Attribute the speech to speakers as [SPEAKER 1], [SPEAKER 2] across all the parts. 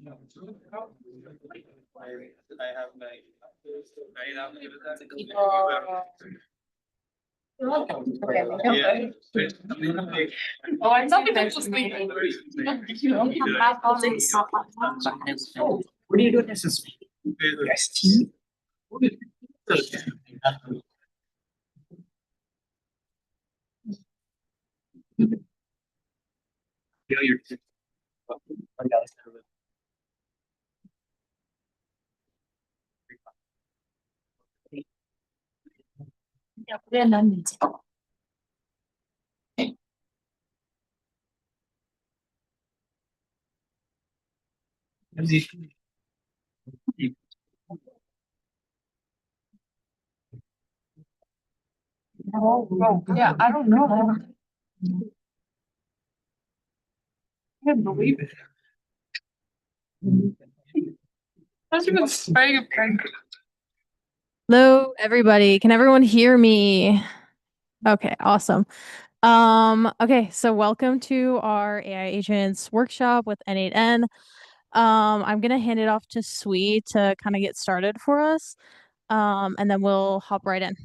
[SPEAKER 1] have like
[SPEAKER 2] Oh, I thought that was me.
[SPEAKER 3] What are you doing this? ST?
[SPEAKER 2] Yeah, I don't know. I can't believe it. How's even spraying a prank?
[SPEAKER 4] Hello, everybody. Can everyone hear me? Okay, awesome. Okay, so welcome to our AI agents workshop with n8n. I'm gonna hand it off to SWE to kind of get started for us. And then we'll hop right in.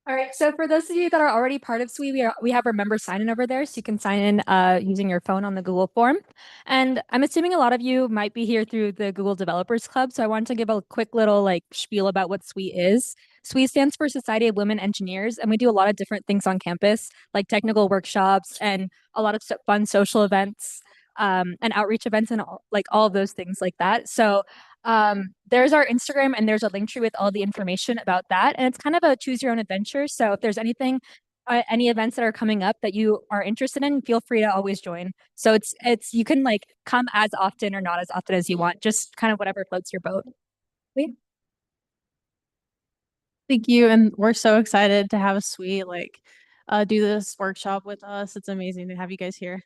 [SPEAKER 5] All right, so for those of you that are already part of SWE, we have our member sign-in over there, so you can sign in using your phone on the Google form. And I'm assuming a lot of you might be here through the Google Developers Club, so I wanted to give a quick little spiel about what SWE is. SWE stands for Society of Women Engineers, and we do a lot of different things on campus, like technical workshops and a lot of fun social events and outreach events and all of those things like that. So there's our Instagram and there's a link tree with all the information about that. And it's kind of a choose your own adventure. So if there's anything, any events that are coming up that you are interested in, feel free to always join. So it's you can come as often or not as often as you want, just kind of whatever floats your boat.
[SPEAKER 4] Thank you. And we're so excited to have SWE do this workshop with us. It's amazing to have you guys here.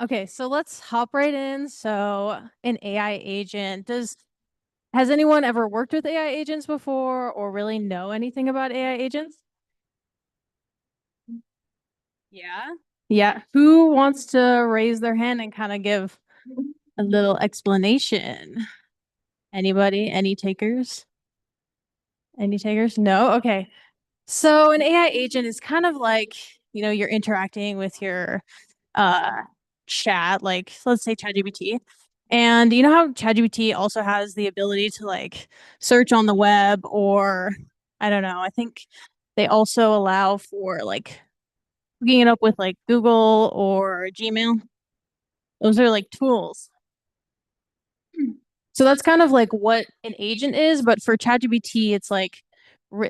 [SPEAKER 4] Okay, so let's hop right in. So an AI agent, has anyone ever worked with AI agents before or really know anything about AI agents? Yeah. Yeah. Who wants to raise their hand and kind of give a little explanation? Anybody? Any takers? Any takers? No? Okay. So an AI agent is kind of like, you're interacting with your chat, let's say ChatGPT. And you know how ChatGPT also has the ability to search on the web, or I don't know, I think they also allow for hooking it up with Google or Gmail. Those are tools. So that's kind of what an agent is, but for ChatGPT, it's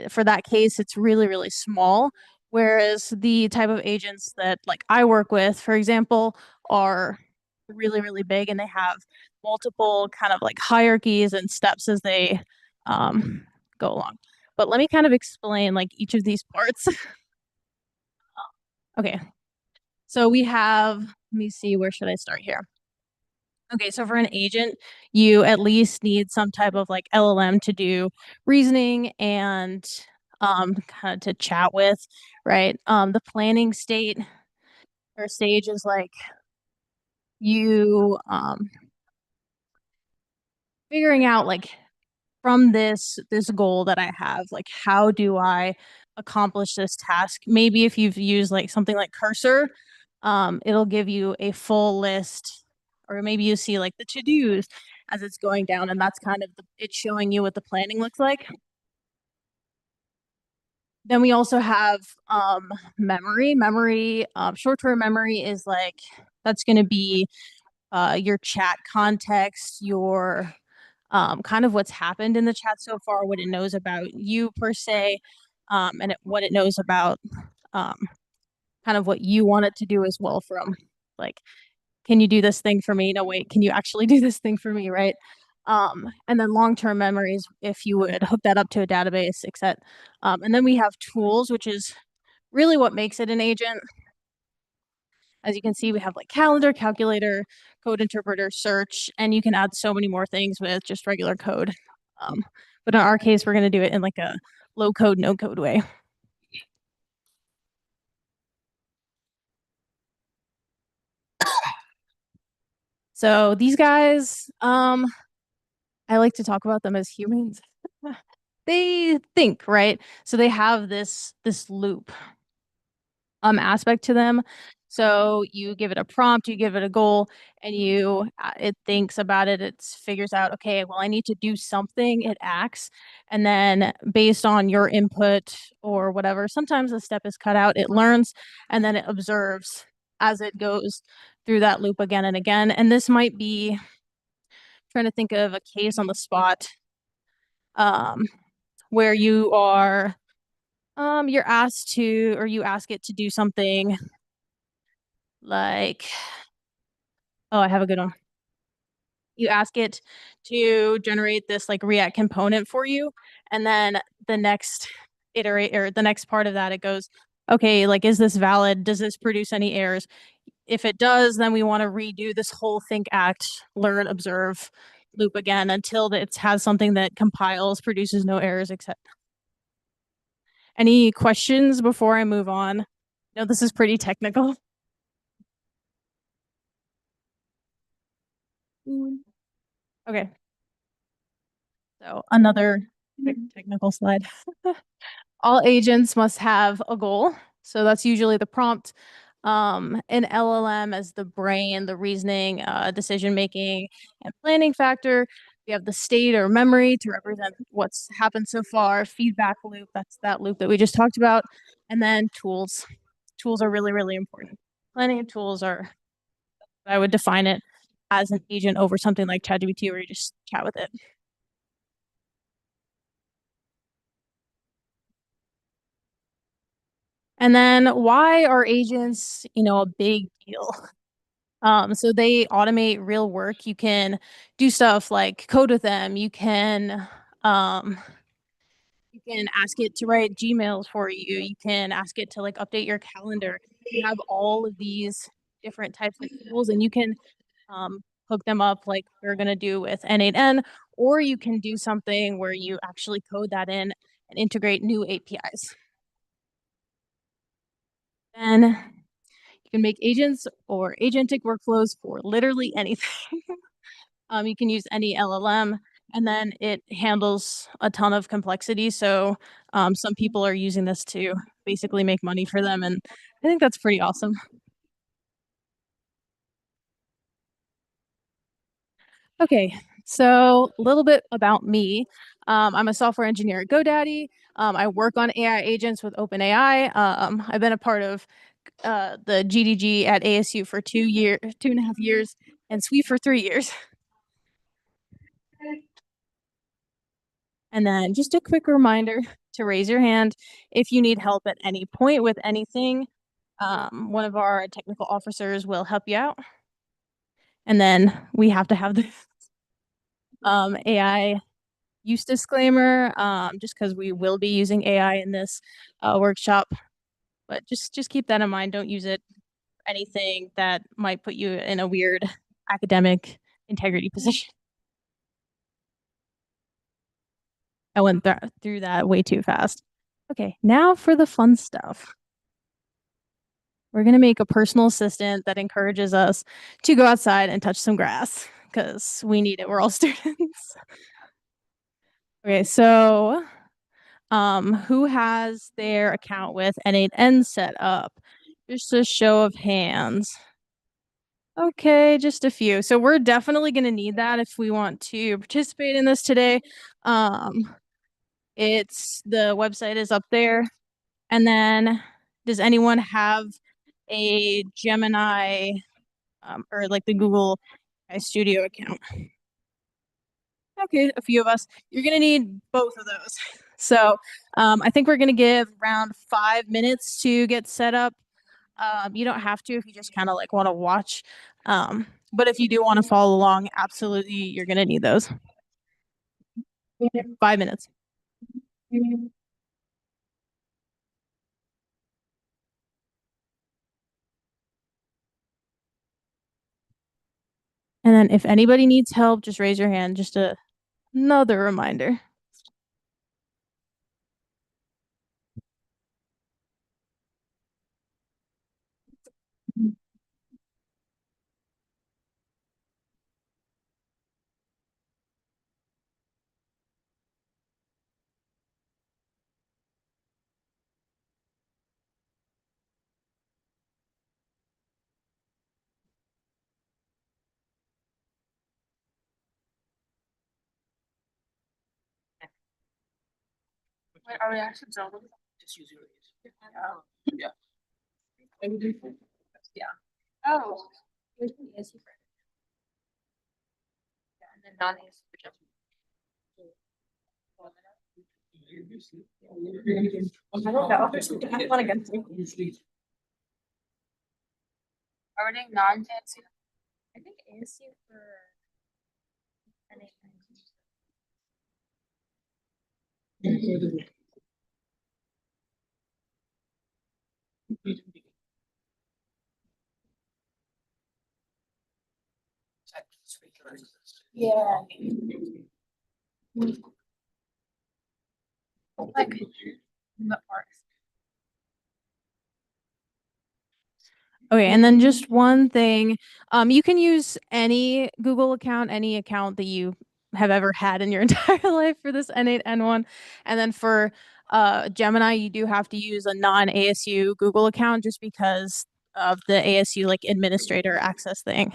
[SPEAKER 4] for that case, it's really, really small. Whereas the type of agents that I work with, for example, are really, really big, and they have multiple kind of hierarchies and steps as they go along. But let me kind of explain each of these parts. Okay. So we have, let me see, where should I start here? Okay, so for an agent, you at least need some type of LLM to do reasoning and kind of to chat with, right? The planning state or stage is you figuring out from this goal that I have, how do I accomplish this task? Maybe if you've used something like Cursor, it'll give you a full list, or maybe you see the to-dos as it's going down, and that's kind of it's showing you what the planning looks like. Then we also have memory. Short-term memory is that's going to be your chat context, your kind of what's happened in the chat so far, what it knows about you per se, and what it knows about kind of what you want it to do as well, from can you do this thing for me? No, wait, can you actually do this thing for me, right? And then long-term memories, if you would hook that up to a database, etc. And then we have tools, which is really what makes it an agent. As you can see, we have calendar, calculator, code interpreter, search, and you can add so many more things with just regular code. But in our case, we're going to do it in a low code, no code way. So these guys, I like to talk about them as humans. They think, right? So they have this loop aspect to them. So you give it a prompt, you give it a goal, and it thinks about it. It figures out, okay, well, I need to do something. It acts, and then based on your input or whatever, sometimes a step is cut out. It learns, and then it observes as it goes through that loop again and again. And this might be trying to think of a case on the spot, where you're asked to, or you ask it to do something like, oh, I have a good one. You ask it to generate this like React component for you, and then the next the next part of that, it goes, okay, like, is this valid? Does this produce any errors? If it does, then we want to redo this whole think, act, learn, observe loop again until it has something that compiles, produces no errors, etc. Any questions before I move on? No, this is pretty technical. Okay. So another quick technical slide. All agents must have a goal. So that's usually the prompt. An LLM as the brain, the reasoning, decision making, and planning factor. We have the state or memory to represent what's happened so far. Feedback loop, that's that loop that we just talked about. And then tools. Tools are really, really important. Planning and tools are, I would define it as an agent over something like ChatGPT where you just chat with it. And then why are agents, a big deal? So they automate real work. You can do stuff like code with them. Um, you can ask it to write Gmails for you. You can ask it to like update your calendar. You have all of these different types of tools, and you can hook them up like we're gonna do with n8n, or you can do something where you actually code that in and integrate new APIs. Then you can make agents or agentic workflows for literally anything. You can use any LLM, and then it handles a ton of complexity. So some people are using this to basically make money for them, and I think that's pretty awesome. Okay, so a little bit about me. I'm a software engineer at GoDaddy. I work on AI agents with OpenAI. I've been a part of the GDG at ASU for 2.5 years, and SWE for 3 years. And then just a quick reminder to raise your hand if you need help at any point with anything. One of our technical officers will help you out. And then we have to have the AI use disclaimer, just because we will be using AI in this workshop. But just keep that in mind. Don't use it for anything that might put you in a weird academic integrity position. I went through that way too fast. Okay, now for the fun stuff. We're going to make a personal assistant that encourages us to go outside and touch some grass because we need it. We're all students. Okay, so who has their account with n8n set up? Just a show of hands. Okay, just a few. So we're definitely going to need that if we want to participate in this today. The website is up there. And then does anyone have a Gemini or like the Google Studio account? Okay, a few of us. You're gonna need both of those. So I think we're gonna give around 5 minutes to get set up. You don't have to if you just kind of like want to watch. But if you do want to follow along, absolutely, you're gonna need those. 5 minutes. And then if anybody needs help, just raise your hand. Just another reminder.
[SPEAKER 2] Wait, are we actually building?
[SPEAKER 3] Just use your.
[SPEAKER 2] Yeah. Oh.
[SPEAKER 5] And then non-ASU. I don't know. I want to get through.
[SPEAKER 2] Are we doing non-fancy?
[SPEAKER 5] I think ASU for n8n.
[SPEAKER 2] Yeah. Like, what part?
[SPEAKER 4] Okay, and then just one thing, you can use any Google account, any account that you have ever had in your entire life for this n8n1. And then for Gemini, you do have to use a non-ASU Google account just because of the ASU like administrator access thing.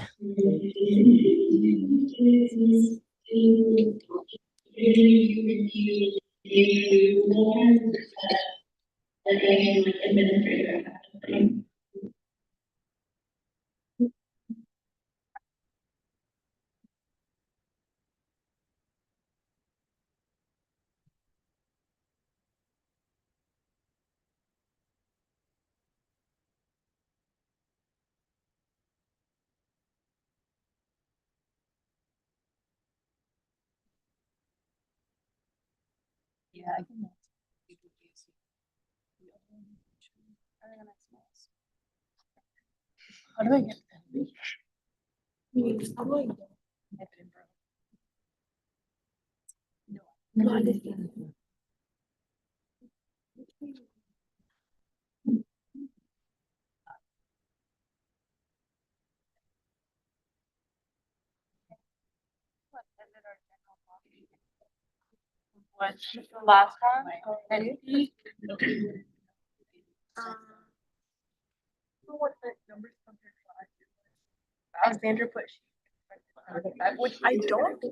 [SPEAKER 2] Yeah, I can. How do I get that? How do I get it, bro? No, I didn't. What's the last one? What the numbers compared to last year? Alexandra put. Which I don't.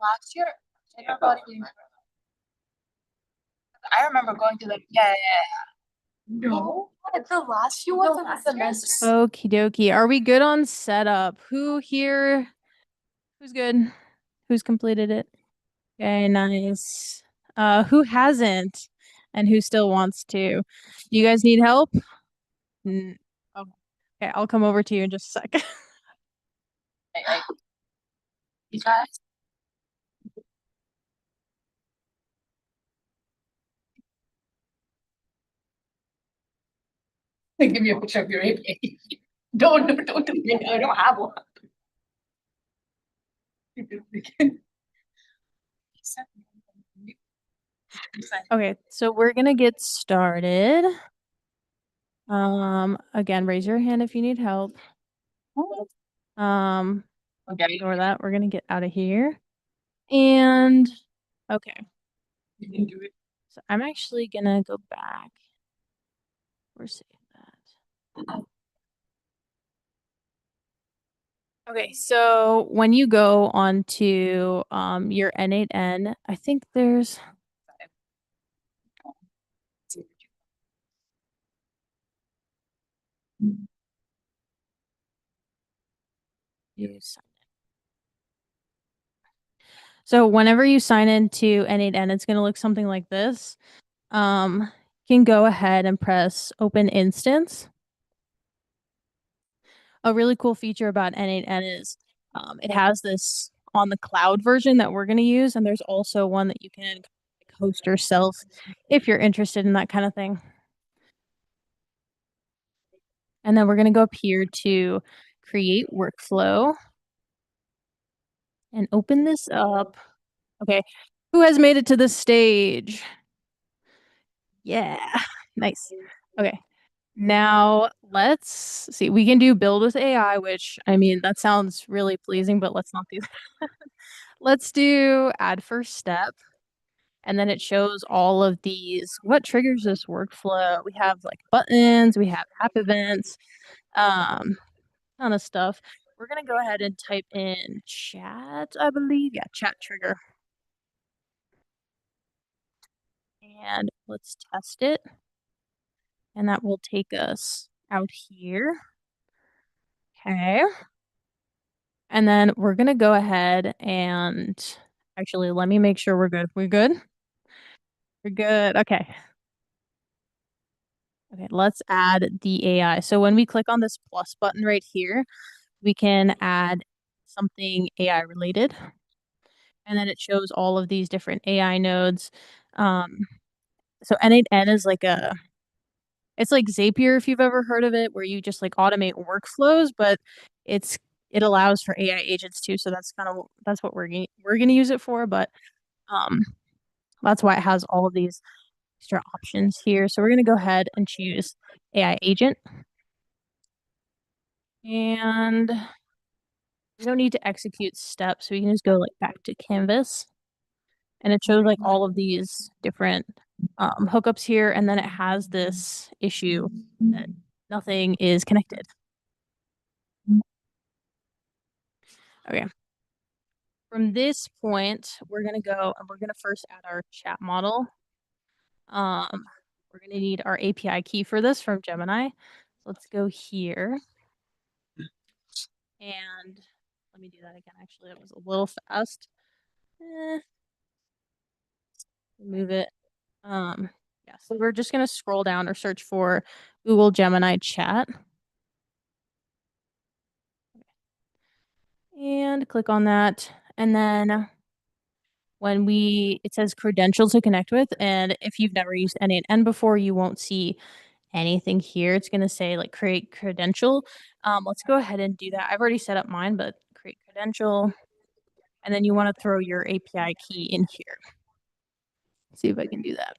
[SPEAKER 2] Last year, I remember going to the, yeah. No. The last year was the semester.
[SPEAKER 4] Okie dokie. Are we good on setup? Who here? Who's good? Who's completed it? Okay, nice. Who hasn't? And who still wants to? You guys need help? Oh, okay, I'll come over to you in just a sec.
[SPEAKER 2] You guys. Give me a picture of your AP. Don't do me. I don't have one.
[SPEAKER 4] Okay, so we're gonna get started. Again, raise your hand if you need help.
[SPEAKER 2] Okay.
[SPEAKER 4] Ignore that. We're gonna get out of here. And okay,
[SPEAKER 2] You can do it.
[SPEAKER 4] so I'm actually gonna go back. We're saving that. Okay, so when you go onto your n8n, I think there's so whenever you sign into n8n, it's gonna look something like this. You can go ahead and press open instance. A really cool feature about n8n is it has this on the cloud version that we're going to use, and there's also one that you can host yourself if you're interested in that kind of thing. And then we're going to go up here to create workflow and open this up. Okay, who has made it to this stage? Yeah, nice. Okay, now let's see. We can do build with AI, which I mean, that sounds really pleasing, but let's not do that. Let's do add first step. And then it shows all of these, what triggers this workflow. We have like buttons, we have app events, ton of stuff. we're gonna go ahead and type in chat, I believe. Yeah, chat trigger. And let's test it. And that will take us out here. Okay. And then we're gonna go ahead and actually let me make sure we're good. We're good? We're good. Okay. Okay, let's add the AI. So when we click on this plus button right here, we can add something AI related. And then it shows all of these different AI nodes. So n8n is like it's like Zapier if you've ever heard of it, where you just like automate workflows, but it allows for AI agents too. So that's what we're gonna use it for. But that's why it has all of these extra options here. So we're gonna go ahead and choose AI agent. And we don't need to execute steps, so we can just go like back to Canvas. And it shows like all of these different hookups here, and then it has this issue that nothing is connected. Okay. From this point, we're gonna go and we're gonna first add our chat model. We're gonna need our API key for this from Gemini. So let's go here. And let me do that again. Actually, it was a little fast. Remove it. Yeah, so we're just gonna scroll down or search for Google Gemini chat. And click on that. And then when it says credentials to connect with, and if you've never used n8n before, you won't see anything here. It's going to say like create credential. Let's go ahead and do that. I've already set up mine, but create credential. And then you want to throw your API key in here. See if I can do that.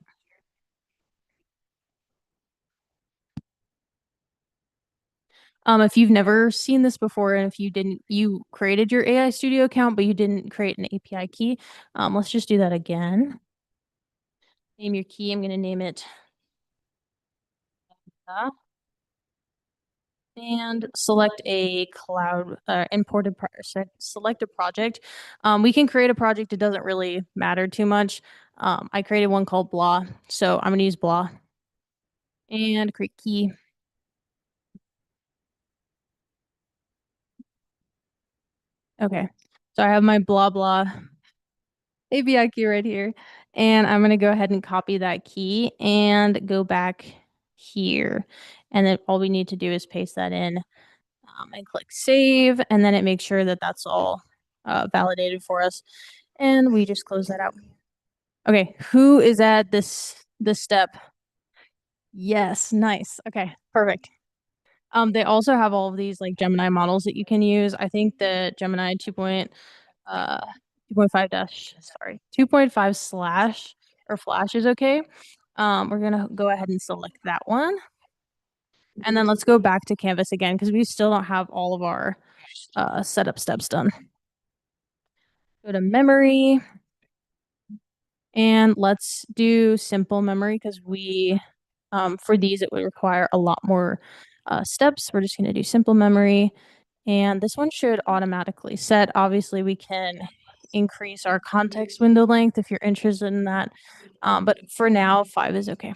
[SPEAKER 4] If you've never seen this before, and if you created your AI Studio account, but you didn't create an API key, let's just do that again. Name your key. I'm going to name it and select a cloud select a project. We can create a project. It doesn't really matter too much. I created one called blah, so I'm going to use blah and create key. Okay, so I have my blah blah API key right here, and I'm going to go ahead and copy that key and go back here, and then all we need to do is paste that in and click save, and then it makes sure that that's all validated for us, and we just close that out. Okay, who is at this step? Yes, nice. Okay, perfect. They also have all of these like Gemini models that you can use. I think the Gemini 2.5 slash or flash is okay. We're gonna go ahead and select that one. And then let's go back to Canvas again because we still don't have all of our setup steps done. Go to memory. And let's do simple memory because for these, it would require a lot more steps. We're just going to do simple memory. And this one should automatically set. Obviously, we can increase our context window length if you're interested in that. But for now, 5 is okay.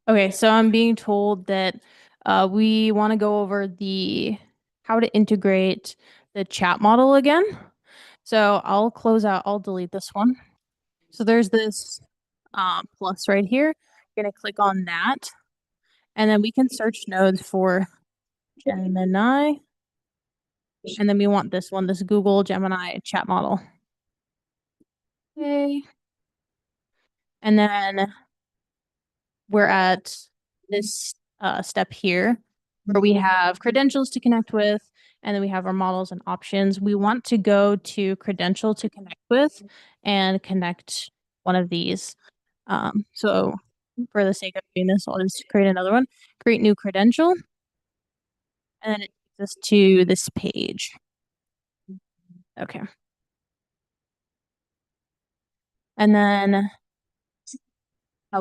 [SPEAKER 4] Okay, so I'm being told that we want to go over how to integrate the chat model again. So I'll delete this one. So there's this plus right here. You're gonna click on that, and then we can search nodes for Gemini. And then we want this one, this Google Gemini chat model. Okay. And then we're at this step here. where we have credentials to connect with, and then we have our models and options. We want to go to credential to connect with and connect one of these. So for the sake of doing this, I'll just create another one, create new credential, and then it takes us to this page. Okay. And then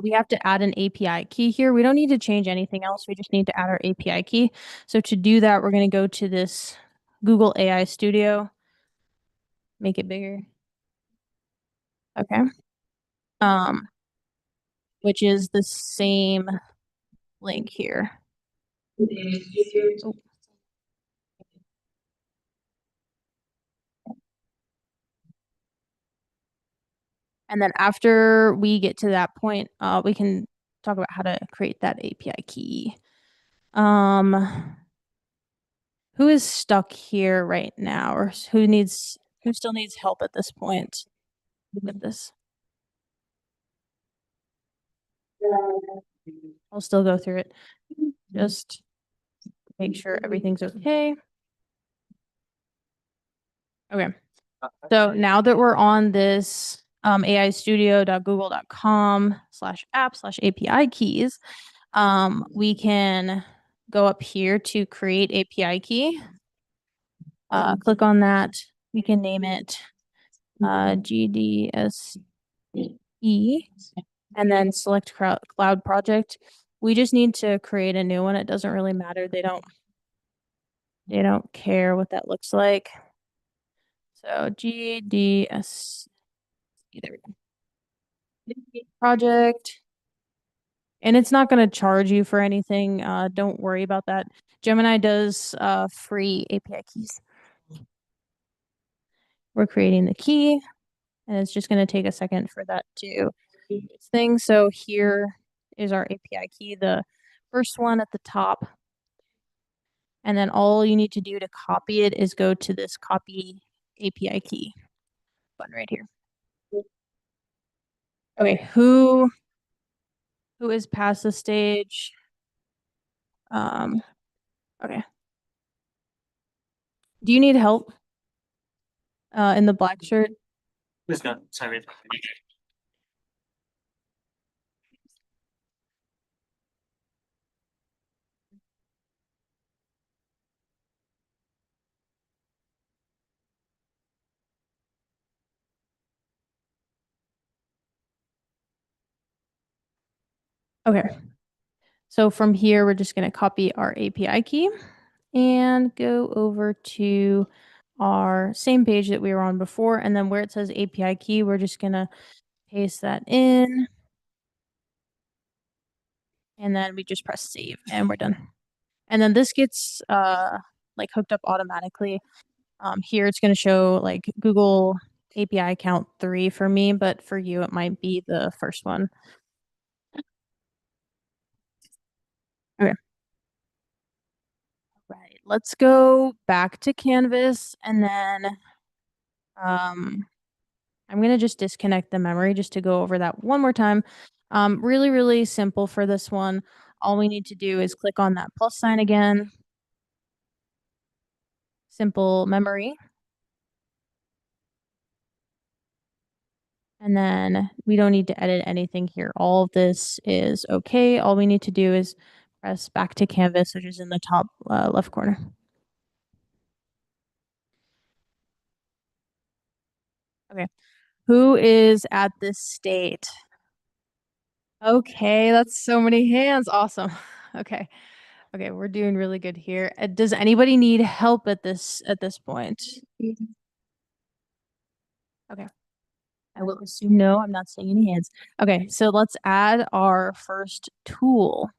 [SPEAKER 4] we have to add an API key here. We don't need to change anything else. We just need to add our API key. So to do that, we're going to go to this Google AI Studio, make it bigger. Okay. Which is the same link here. Oh. And then after we get to that point, we can talk about how to create that API key. Who is stuck here right now, or who still needs help at this point with this? I'll still go through it. Just make sure everything's okay. Okay. So now that we're on this aistudio.google.com/app/API keys, we can go up here to create API key. Click on that. We can name it GDSE and then select cloud project. We just need to create a new one. It doesn't really matter. They don't care what that looks like. So GDS, there we go. Project. And it's not going to charge you for anything. Don't worry about that. Gemini does free API keys. We're creating the key, and it's just going to take a second for that to do its thing. So here is our API key, the first one at the top. And then all you need to do to copy it is go to this copy API key button right here. Okay, who is past the stage? Okay. Do you need help? In the black shirt?
[SPEAKER 3] Who's got, sorry.
[SPEAKER 4] Okay. So from here, we're just going to copy our API key and go over to our same page that we were on before. And then where it says API key, we're just going to paste that in. And then we just press save and we're done. And then this gets like hooked up automatically. Here it's going to show like Google API account 3 for me, but for you, it might be the first one. Okay. Right. Let's go back to Canvas and then I'm going to just disconnect the memory just to go over that one more time. Really, really simple for this one. All we need to do is click on that plus sign again. Simple memory. And then we don't need to edit anything here. All of this is okay. All we need to do is press back to Canvas, which is in the top left corner. Okay. Who is at this state? Okay, that's so many hands. Awesome. Okay. Okay, we're doing really good here. Does anybody need help at this point? Okay. I will assume no, I'm not seeing any hands. Okay, so let's add our first tool.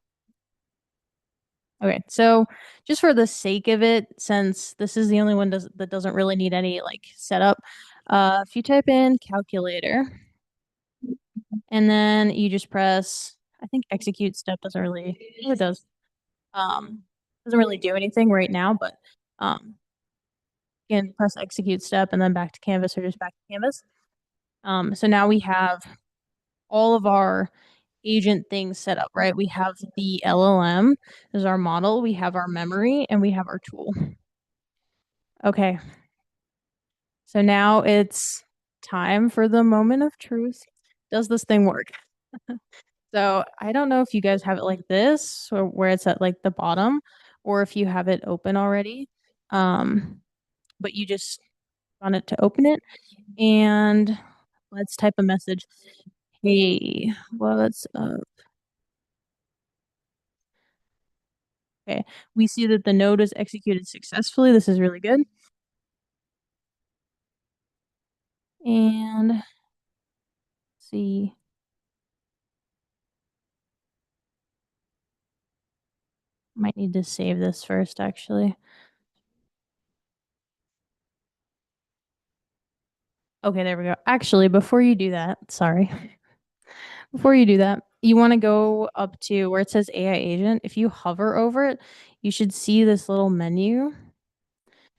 [SPEAKER 4] Okay, so just for the sake of it, since this is the only one that doesn't really need any like setup, if you type in calculator and then you just press, I think execute step doesn't really, it does. Doesn't really do anything right now, but you can press execute step and then back to Canvas or just back to Canvas. So now we have all of our agent things set up, right? We have the LLM as our model, we have our memory, and we have our tool. Okay. So now it's time for the moment of truth. Does this thing work? So I don't know if you guys have it like this or where it's at like the bottom or if you have it open already. But you just want it to open it and let's type a message. Hey, what's up? Okay, we see that the node is executed successfully. This is really good. And let's see. Might need to save this first, actually. Okay, there we go. Actually, before you do that, sorry. Before you do that, you want to go up to where it says AI agent. If you hover over it, you should see this little menu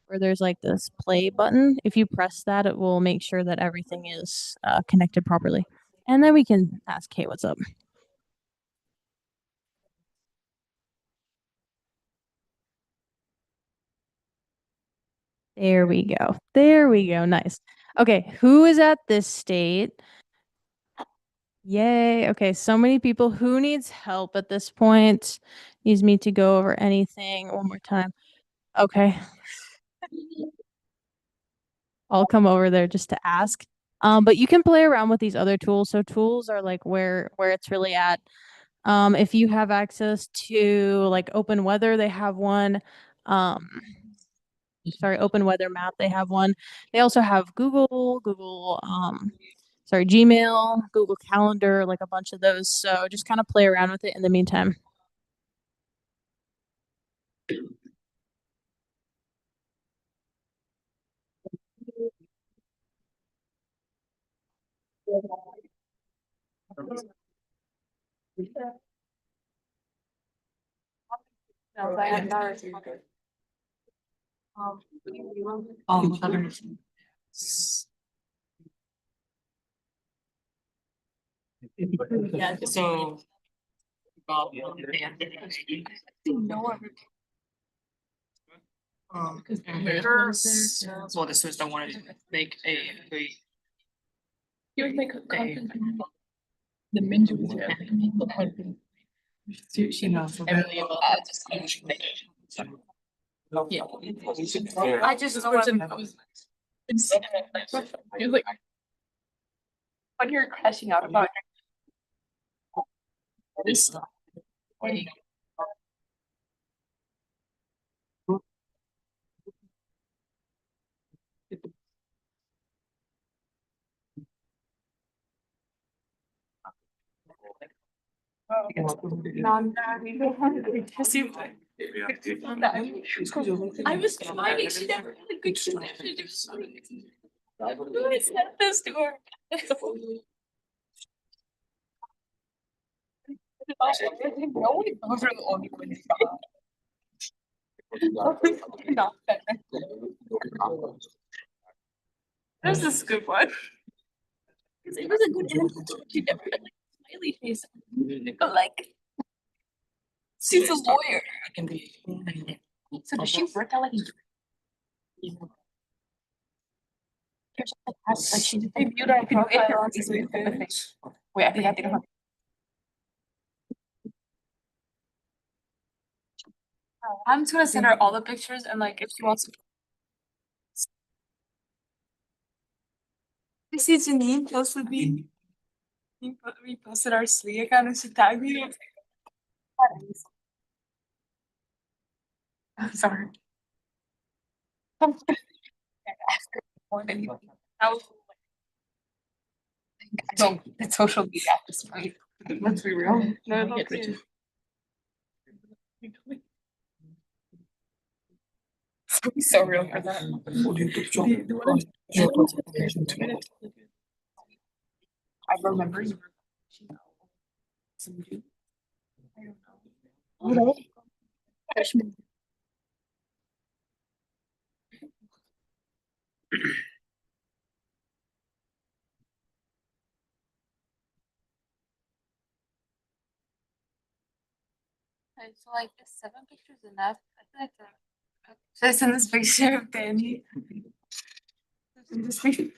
[SPEAKER 4] where there's like this play button. If you press that, it will make sure that everything is connected properly. And then we can ask, hey, what's up? There we go. There we go. Nice. Okay, who is at this state? Yay. Okay, so many people. Who needs help at this point? Needs me to go over anything one more time. Okay. I'll come over there just to ask. But you can play around with these other tools. So tools are like where it's really at. If you have access to like open weather, they have one. Sorry, open weather map, they have one. They also have Google, Gmail, Google Calendar, like a bunch of those. So just kind of play around with it in the meantime.
[SPEAKER 3] Yeah, so. Well, this was I wanted to make a
[SPEAKER 2] You would make a content. The menu was she knows. Emily, yeah. I just was like when you're crashing out about this. I was trying. She never really good. She never did something. Who is that this to her? No one those are the only ones. Not fair. This is a good one. Because it was a good answer. She never had like a smiley face. But like she's a lawyer. So does she work out like like she just viewed her profile on Facebook. Wait, I think I think I'm just gonna send her all the pictures and like if she wants to. You see Janine posted me. We posted our SWE account and she tagged me. I'm sorry. I'm gonna ask her more than you. So it's social media at this point. Let's be real. No, don't get rich. So real for that. I remember you. I don't know. Freshman. Okay, so like is 7 pictures enough? I feel like should I send this picture of Danny? This picture.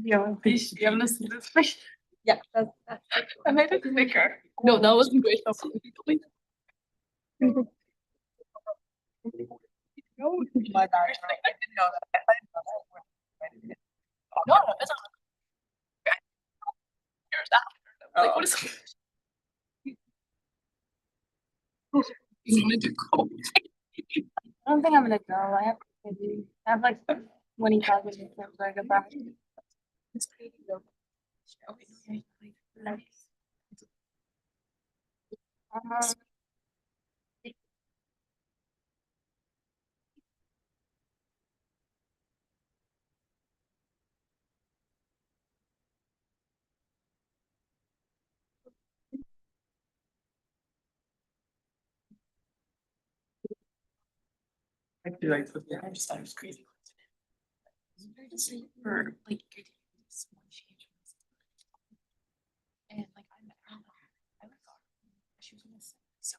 [SPEAKER 2] Yeah, I'm gonna send this picture.
[SPEAKER 5] Yeah, that's
[SPEAKER 2] I made it thicker. No, that wasn't great.
[SPEAKER 3] My bad. I didn't know that.
[SPEAKER 2] No, no, it's not. Here's that. Like, what is? You wanted to go.
[SPEAKER 4] I don't think I'm gonna go. I have like 25 minutes before I go back.
[SPEAKER 2] It's crazy though.
[SPEAKER 1] I feel like it's
[SPEAKER 3] I just thought it was crazy.
[SPEAKER 2] For like your this one change. And like I met her, I was she was gonna say so.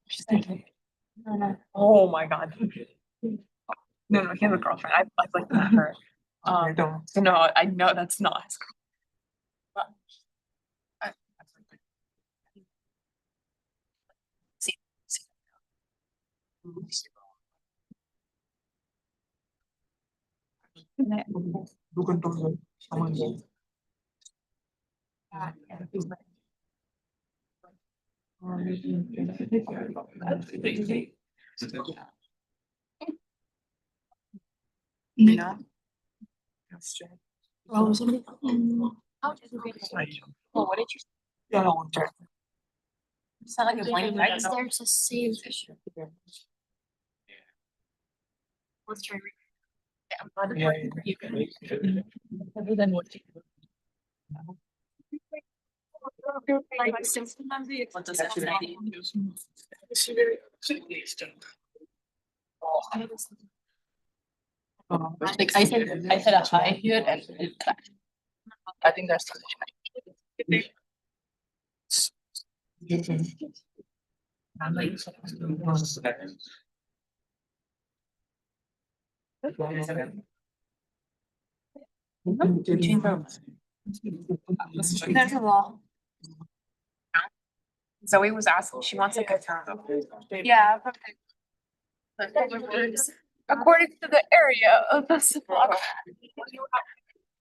[SPEAKER 2] She's thinking.
[SPEAKER 3] Oh my god. No, no, he has a girlfriend. I've like met her. No, I know that's not his girlfriend. But see, see. No. That's true.
[SPEAKER 2] Oh, somebody. How did you get it? Oh, what did you?
[SPEAKER 3] Yeah, I want to.
[SPEAKER 2] It's not like a blank.
[SPEAKER 6] Right there to save.
[SPEAKER 2] Let's try.
[SPEAKER 1] Yeah.
[SPEAKER 2] You can. Other than what you. Like sometimes what does that like I hit a high here and it crashed. I think that's the
[SPEAKER 6] There's a wall.
[SPEAKER 3] Zoe was asking, she wants like a.
[SPEAKER 6] Yeah.
[SPEAKER 2] according to the area of the block.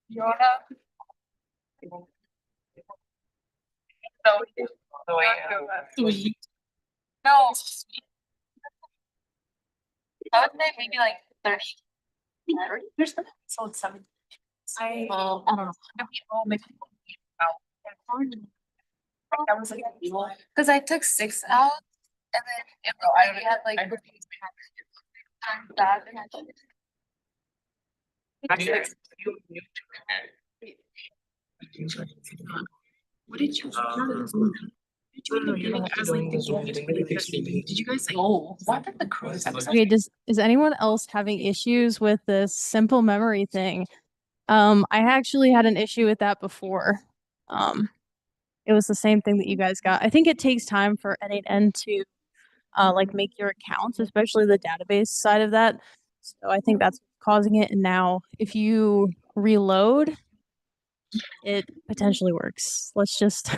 [SPEAKER 3] You wanna?
[SPEAKER 2] Sweet.
[SPEAKER 6] No. I would say maybe like 30.
[SPEAKER 3] So it's 7.
[SPEAKER 6] I
[SPEAKER 2] I don't know.
[SPEAKER 3] I was like,
[SPEAKER 6] because I took 6 out and then I already had like that.
[SPEAKER 2] What did you? Did you guys like? Oh, why did the crows?
[SPEAKER 4] Okay, is anyone else having issues with this simple memory thing? I actually had an issue with that before. It was the same thing that you guys got. I think it takes time for n8n to like make your accounts, especially the database side of that. So I think that's causing it. And now if you reload, it potentially works. Let's just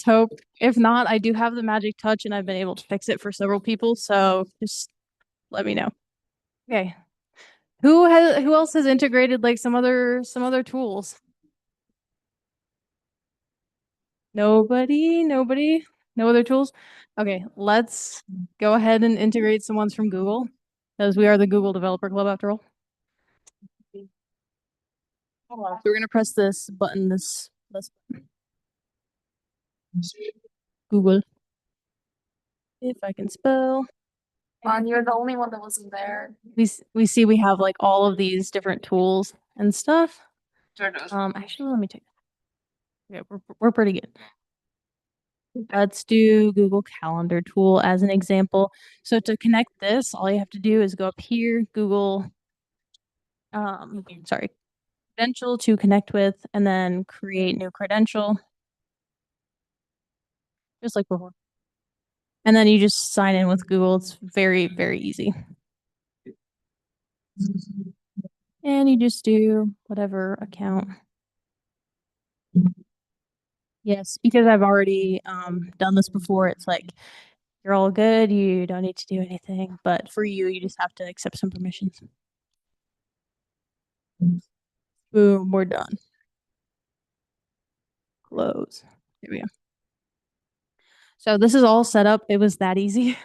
[SPEAKER 4] hope. If not, I do have the magic touch and I've been able to fix it for several people. So just let me know. Okay. Who else has integrated like some other tools? Nobody, no other tools. Okay, let's go ahead and integrate some ones from Google, because we are the Google Developer Club after all. We're gonna press this button, this button. Google. If I can spell.
[SPEAKER 6] You're the only one that wasn't there.
[SPEAKER 4] We see we have like all of these different tools and stuff. Actually, let me take. Yeah, we're pretty good. Let's do Google Calendar tool as an example. So to connect this, all you have to do is go up here, Google, sorry, credential to connect with, and then create new credential. Just like before. And then you just sign in with Google. It's very, very easy. And you just do whatever account. Yes, because I've already done this before. It's like you're all good. You don't need to do anything. But for you, you just have to accept some permissions. Boom, we're done. Close. There we go. So this is all set up. It was that easy.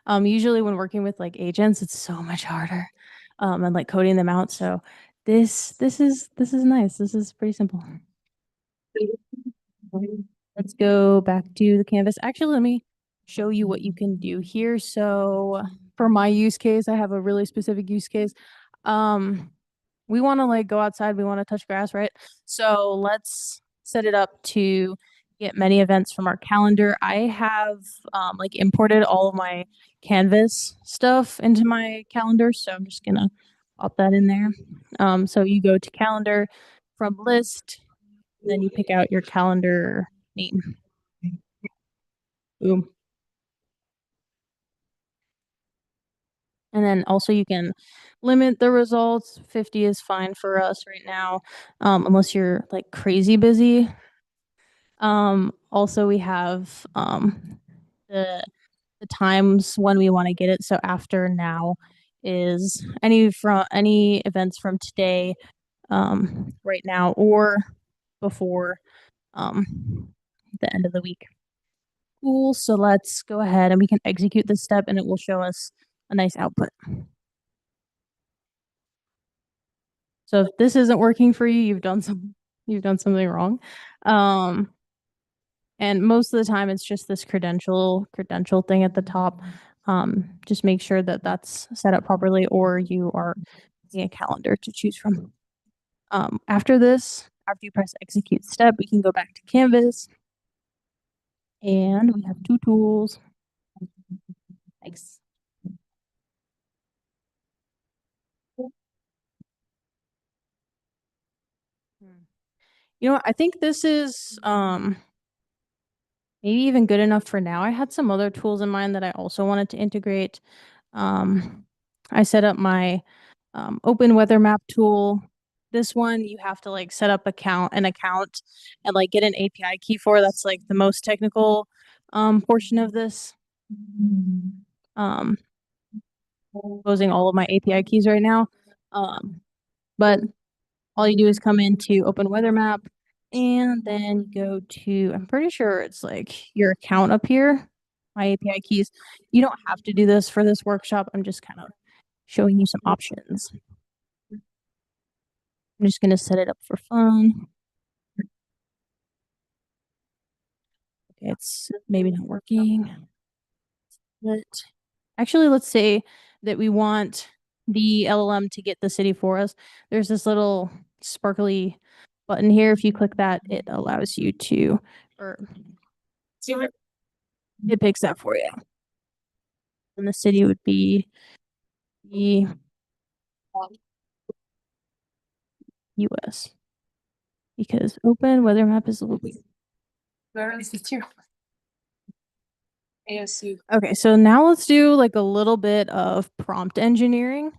[SPEAKER 4] Usually when working with like agents, it's so much harder. And like coding them out. So this is nice. This is pretty simple. Let's go back to the canvas. Actually, let me show you what you can do here. So for my use case, I have a really specific use case. We want to like go outside, we want to touch grass, right? So let's set it up to get many events from our calendar. I have like imported all of my Canvas stuff into my calendar, so I'm just gonna pop that in there. So you go to calendar from list, then you pick out your calendar name. Boom. And then also you can limit the results. 50 is fine for us right now, unless you're like crazy busy. Also we have the times when we want to get it. So after now is any events from today, right now, or before the end of the week. Cool. So let's go ahead and we can execute this step and it will show us a nice output. So if this isn't working for you, you've done something wrong. And most of the time it's just this credential thing at the top. Just make sure that that's set up properly or you are using a calendar to choose from. After this, after you press execute step, we can go back to Canvas and we have two tools. Thanks. You know what? I think this is maybe even good enough for now. I had some other tools in mind that I also wanted to integrate. I set up my open weather map tool. This one you have to like set up an account and like get an API key for. That's like the most technical portion of this. Exposing all of my API keys right now. But all you do is come into open weather map and then go to, I'm pretty sure it's like your account up here, my API keys. You don't have to do this for this workshop. I'm just kind of showing you some options. I'm just going to set it up for fun. Okay, it's maybe not working. But actually, let's say that we want the LLM to get the city for us. There's this little sparkly button here. If you click that, it allows you to, or it picks that for you. And the city would be the US. Because open weather map is a little weird.
[SPEAKER 3] Where is it too? ASU.
[SPEAKER 4] Okay, so now let's do like a little bit of prompt engineering.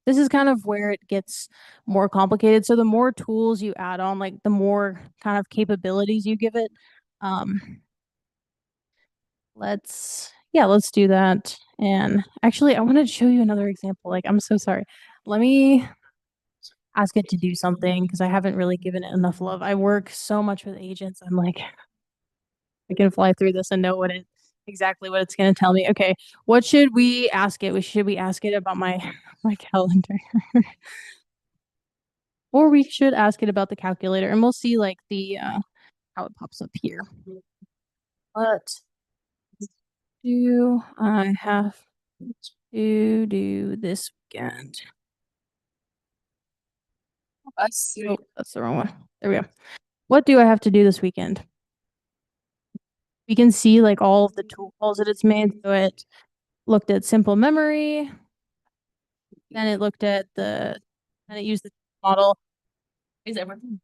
[SPEAKER 4] This is kind of where it gets more complicated. So the more tools you add on, like the more kind of capabilities you give it. Let's do that. And actually, I wanted to show you another example. Like, I'm so sorry. Let me ask it to do something because I haven't really given it enough love. I work so much with agents. I'm like, I can fly through this and know exactly what it's going to tell me. Okay, what should we ask it? Should we ask it about my calendar? Or we should ask it about the calculator and we'll see like the how it pops up here. What do I have to do this weekend? Oh, that's the wrong one. There we go. what do I have to do this weekend? We can see like all of the tools that it's made. So it looked at simple memory, then it looked at then it used the model.
[SPEAKER 2] Is everything?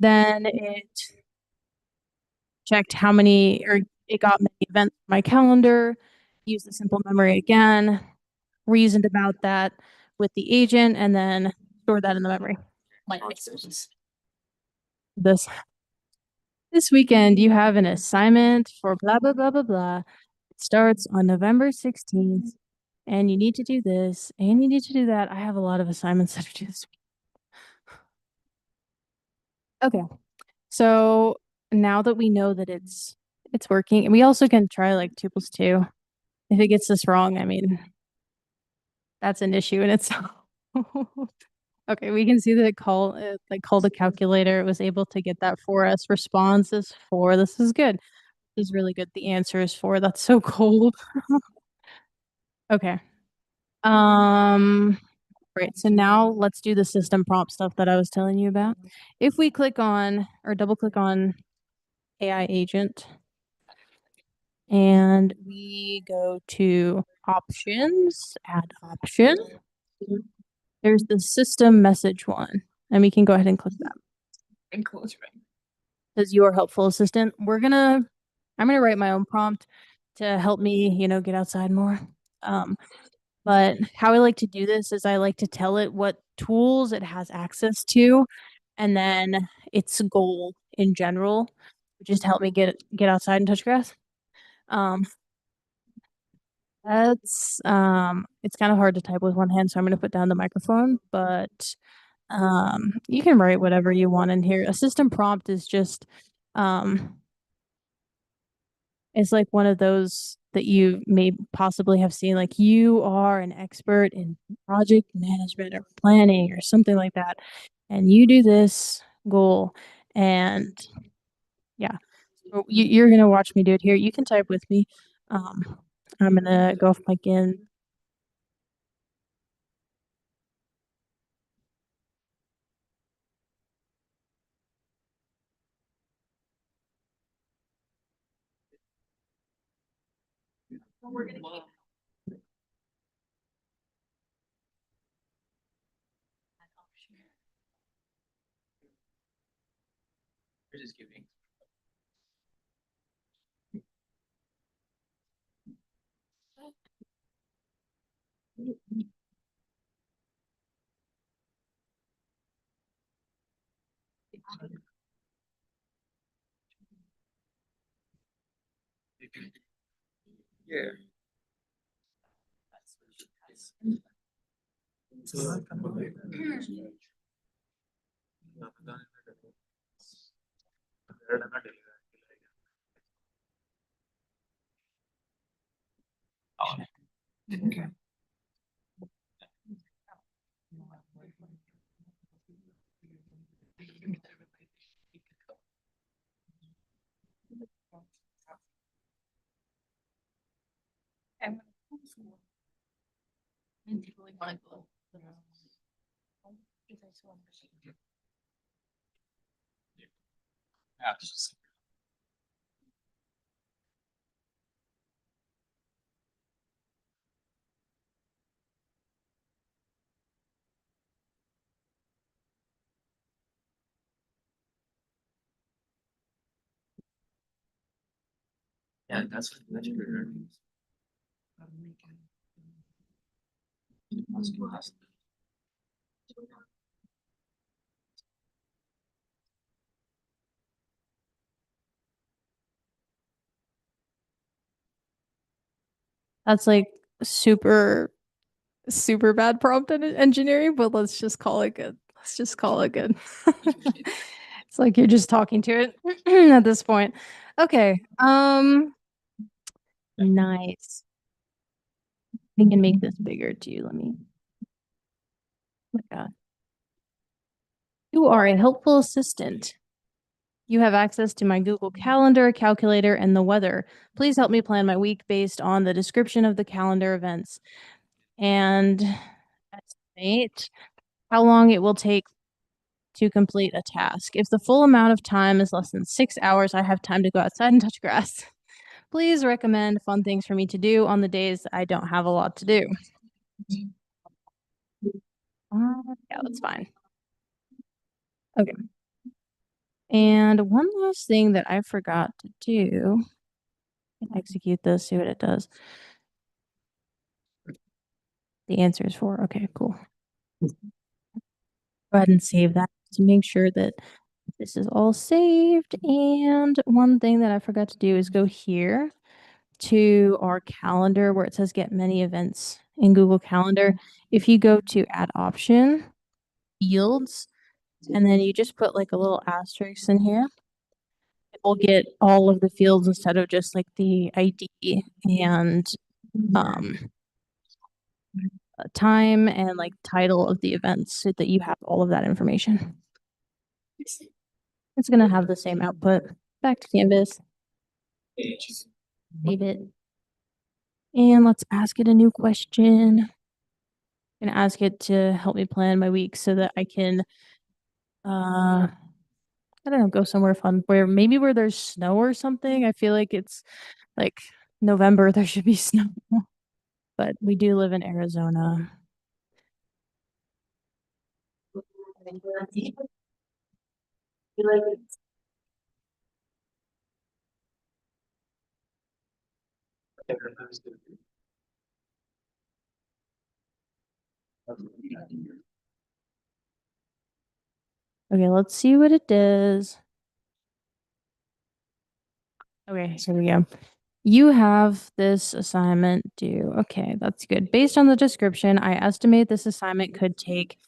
[SPEAKER 4] Then it checked how many, or it got many events on my calendar, used the simple memory again, reasoned about that with the agent, and then stored that in the memory.
[SPEAKER 2] My exercises.
[SPEAKER 4] This weekend, you have an assignment for blah, blah, blah, blah, blah. It starts on November 16th, and you need to do this, and you need to do that. I have a lot of assignments that are due this week. Okay. So now that we know that it's working, and we also can try like 2 + 2. If it gets this wrong, I mean, that's an issue in itself. Okay, we can see that it called a calculator. It was able to get that for us. Response is 4. This is good. This is really good. The answer is 4. That's so cold. Okay. Right. So now let's do the system prompt stuff that I was telling you about. If we click on or double click on AI agent and we go to options, add option, there's the system message one, and we can go ahead and click that.
[SPEAKER 2] And close right.
[SPEAKER 4] Says your helpful assistant. I'm gonna write my own prompt to help me, get outside more. But how I like to do this is I like to tell it what tools it has access to, and then its goal in general, which is to help me get outside and touch grass. That's it's kind of hard to type with one hand, so I'm gonna put down the microphone, but you can write whatever you want in here. A system prompt is just it's like one of those that you may possibly have seen, like you are an expert in project management or planning or something like that, and you do this goal, and yeah, so you're gonna watch me do it here. You can type with me. I'm gonna go off mic in.
[SPEAKER 2] We're gonna keep.
[SPEAKER 1] We're just giving. Yeah. Okay. Yeah, just yeah, that's what you're.
[SPEAKER 4] That's like super bad prompt engineering, but let's just call it good. Let's just call it good. It's like you're just talking to it at this point. Okay. Nice. We can make this bigger too. Let me. Oh my God. You are a helpful assistant. You have access to my Google Calendar, calculator, and the weather. Please help me plan my week based on the description of the calendar events and estimate how long it will take to complete a task. If the full amount of time is less than 6 hours, I have time to go outside and touch grass. Please recommend fun things for me to do on the days I don't have a lot to do. Yeah, that's fine. Okay. And one last thing that I forgot to do. Execute this, see what it does. The answer is 4. Okay, cool. Go ahead and save that to make sure that this is all saved. And one thing that I forgot to do is go here to our calendar where it says get many events in Google Calendar. If you go to add option, fields, and then you just put like a little asterisk in here, it will get all of the fields instead of just like the ID and time and like title of the events so that you have all of that information. It's gonna have the same output. Back to Canvas. Save it. And let's ask it a new question. I'm gonna ask it to help me plan my week so that I can I don't know, go somewhere fun where maybe where there's snow or something. I feel like it's like November, there should be snow. But we do live in Arizona. Okay, let's see what it does. Okay, here we go. You have this assignment due. Okay, that's good. Based on the description, I estimate this assignment could take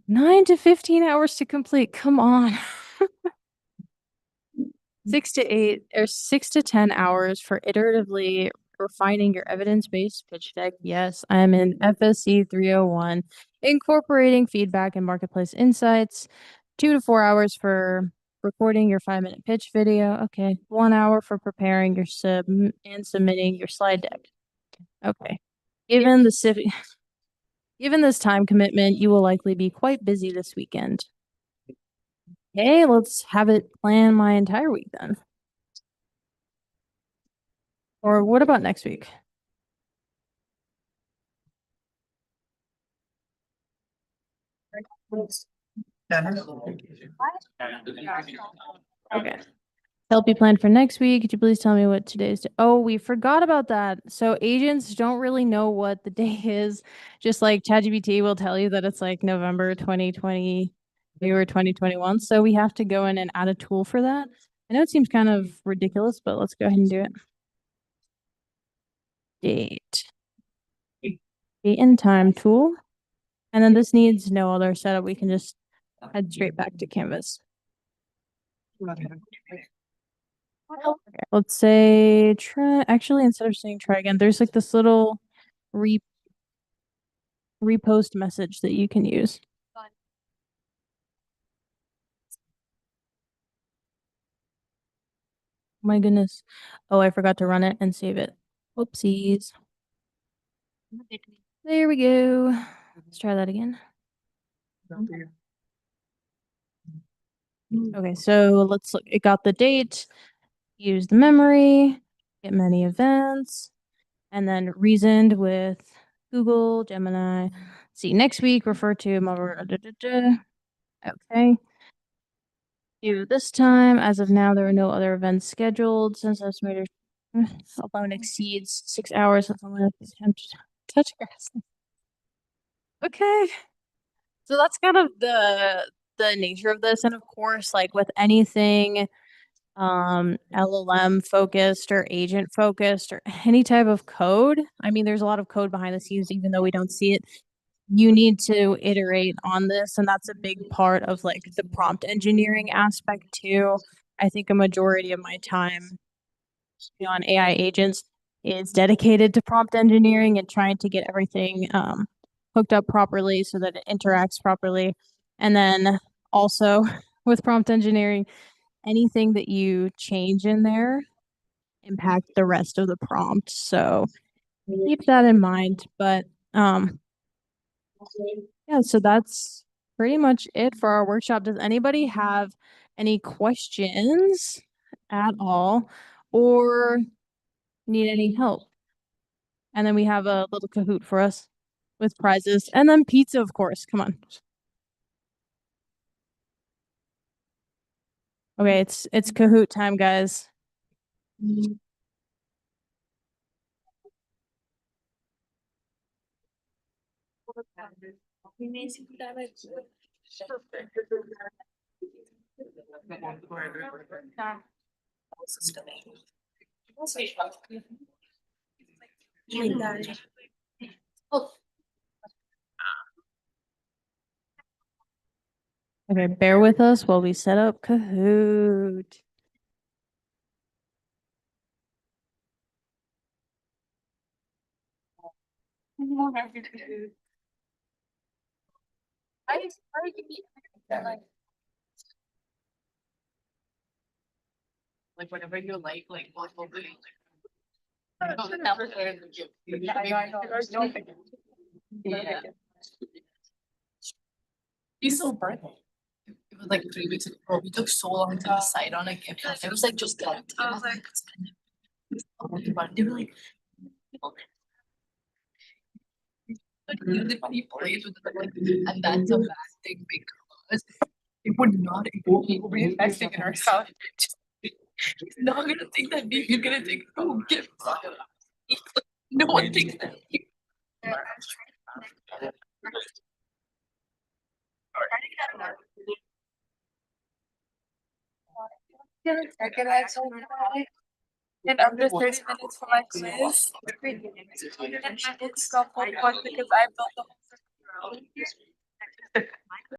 [SPEAKER 4] 9 to 15 hours to complete. Come on. 6 to 8 or 6 to 10 hours for iteratively refining your evidence-based pitch deck. Yes, I'm in FSC 301, incorporating feedback and marketplace insights. 2 to 4 hours for recording your 5-minute pitch video. Okay, 1 hour for preparing your and submitting your slide deck. Okay, given this time commitment, you will likely be quite busy this weekend. Okay, let's have it plan my entire week then. Or what about next week? Okay. Help you plan for next week. Could you please tell me what today's day? Oh, we forgot about that. So agents don't really know what the day is. Just like ChatGPT will tell you that it's like November 2020 or 2021. So we have to go in and add a tool for that. I know it seems kind of ridiculous, but let's go ahead and do it. Date and time tool. And then this needs no other setup. We can just head straight back to Canvas. Okay, let's say try, actually, instead of saying try again, there's like this little repost message that you can use. My goodness. Oh, I forgot to run it and save it. Whoopsies. There we go. Let's try that again. Okay, so let's look. It got the date, use the memory, get many events, and then reasoned with Google, Gemini. See, next week, refer to okay. Do this time. As of now, there are no other events scheduled since estimated alone exceeds 6 hours. That's only touch grass. Okay. So that's kind of the nature of this. And of course, like with anything LLM focused or agent focused or any type of code, I mean, there's a lot of code behind the scenes, even though we don't see it. You need to iterate on this, and that's a big part of like the prompt engineering aspect too. I think a majority of my time on AI agents is dedicated to prompt engineering and trying to get everything hooked up properly so that it interacts properly. And then also with prompt engineering, anything that you change in there impact the rest of the prompt. So keep that in mind. But yeah, so that's pretty much it for our workshop. Does anybody have any questions at all or need any help? And then we have a little Kahoot for us with prizes and then pizza, of course. Come on. Okay, it's Kahoot time, guys. Okay, bear with us while we set up Kahoot.
[SPEAKER 2] Like whatever you like what will be. Yeah. He's so bright. It was like 3 weeks ago. We took so long to decide on a gift. It was like just that. I was like, they were like, he plays with them, like, and that's a bad thing because it would not be investing in ourselves. He's not gonna think that deep. He's gonna think, oh, gift. No one thinks that deep. In under 30 minutes for my quiz. And it's not fun because I built the whole